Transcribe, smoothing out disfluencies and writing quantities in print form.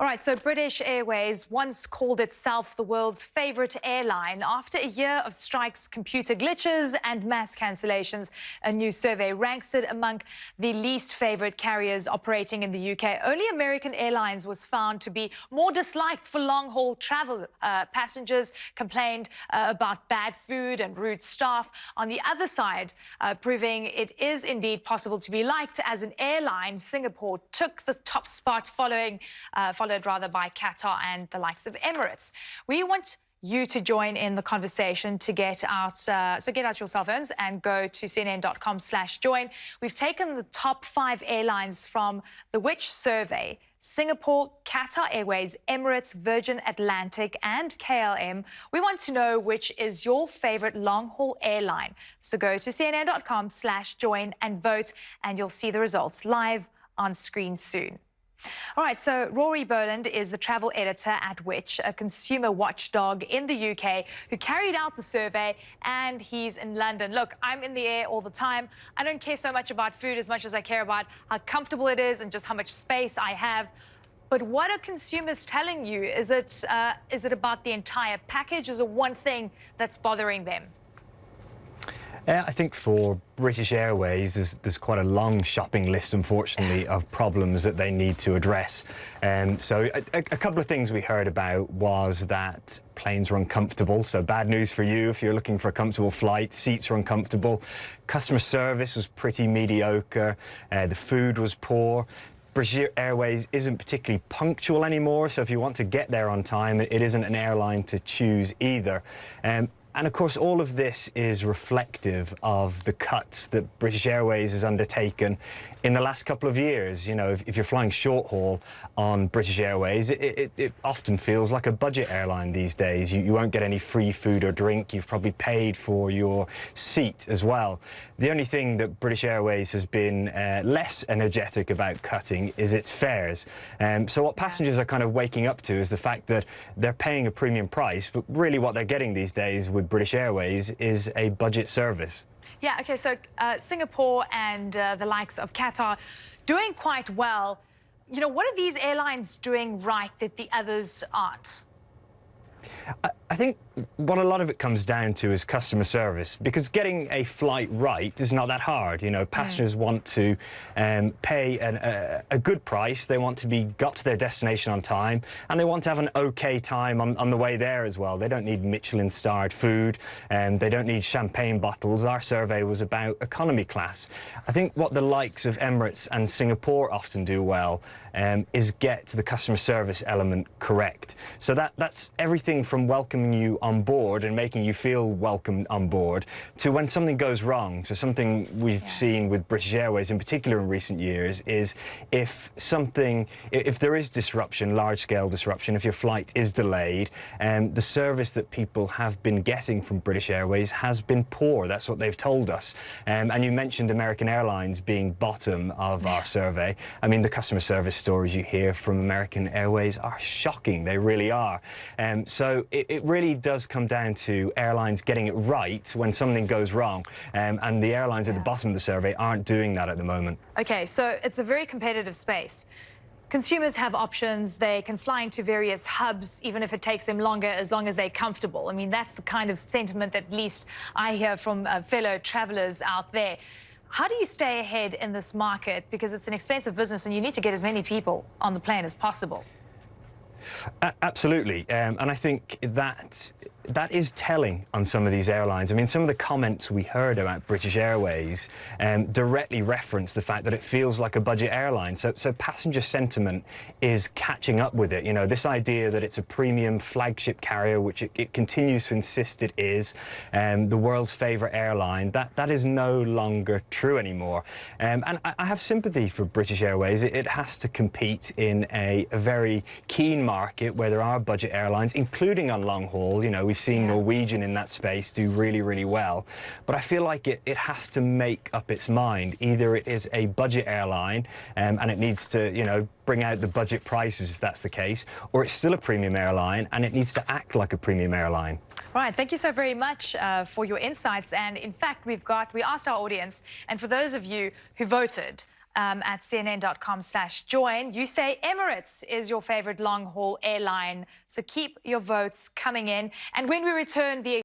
All right, so British Airways once called itself the world's favourite airline. After a year of strikes, computer glitches and mass cancellations, a new survey ranks it among the least favoured carriers operating in the UK. Only American Airlines was found to be more disliked for long-haul travel. Passengers complained about bad food and rude staff. On the other side, proving it is indeed possible to be liked as an airline, Singapore took the top spot followed rather by Qatar and the likes of Emirates. We want you to join in the conversation to get out, so get out your cell phones and go to cnn.com/join. We've taken the top 5 airlines from the Which survey: Singapore, Qatar Airways, Emirates, Virgin Atlantic and KLM. We want to know which is your favourite long-haul airline. So go to cnn.com/join and vote, and you'll see the results live on screen soon. All right, so Rory Boland is the travel editor at Which, a consumer watchdog in the UK who carried out the survey, and he's in London. Look, I'm in the air all the time. I don't care so much about food as much as I care about how comfortable it is and just how much space I have. But what are consumers telling you? Is it about the entire package? Is it one thing that's bothering them? I think for British Airways, there's quite a long shopping list, unfortunately, of problems that they need to address. So a couple of things we heard about was that planes were uncomfortable. So bad news for you if you're looking for a comfortable flight. Seats were uncomfortable. Customer service was pretty mediocre. The food was poor. British Airways isn't particularly punctual anymore, so if you want to get there on time, it isn't an airline to choose either. And of course, all of this is reflective of the cuts that British Airways has undertaken in the last couple of years. You know, if you're flying short haul on British Airways, it often feels like a budget airline these days. You won't get any free food or drink. You've probably paid for your seat as well. The only thing that British Airways has been less energetic about cutting is its fares. So what passengers are kind of waking up to is the fact that they're paying a premium price, but really what they're getting these days with British Airways is a budget service. Yeah, OK, so Singapore and the likes of Qatar doing quite well. You know, what are these airlines doing right that the others aren't? I think what a lot of it comes down to is customer service, because getting a flight right is not that hard. You know, passengers want to pay a good price. They want to be got to their destination on time, and they want to have an OK time on the way there as well. They don't need Michelin-starred food, and they don't need champagne bottles. Our survey was about economy class. I think what the likes of Emirates and Singapore often do well is get the customer service element correct. So that's everything from welcoming you on board and making you feel welcome on board to when something goes wrong. So something we've seen with British Airways in particular in recent years is if there is disruption, large-scale disruption, if your flight is delayed, the service that people have been getting from British Airways has been poor. That's what they've told us. And you mentioned American Airlines being bottom of our survey. I mean, the customer service stories you hear from American Airways are shocking. They really are. So it really does come down to airlines getting it right when something goes wrong. And the airlines at the bottom of the survey aren't doing that at the moment. OK, so it's a very competitive space. Consumers have options. They can fly into various hubs, even if it takes them longer, as long as they're comfortable. I mean, that's the kind of sentiment that at least I hear from fellow travellers out there. How do you stay ahead in this market? Because it's an expensive business and you need to get as many people on the plane as possible. Absolutely, and I think that is telling on some of these airlines. I mean, some of the comments we heard about British Airways directly reference the fact that it feels like a budget airline. So passenger sentiment is catching up with it. You know, this idea that it's a premium flagship carrier, which it continues to insist it is, the world's favourite airline, that is no longer true anymore. And I have sympathy for British Airways. It has to compete in a very keen market where there are budget airlines, including on long haul. You know, we've seen Norwegian in that space do really, really well. But I feel like it has to make up its mind. Either it is a budget airline and it needs to, you know, bring out the budget prices if that's the case, or it's still a premium airline and it needs to act like a premium airline. Right, thank you so very much for your insights. And in fact, we asked our audience, and for those of you who voted, at cnn.com/join. You say Emirates is your favorite long-haul airline, so keep your votes coming in. And when we return, the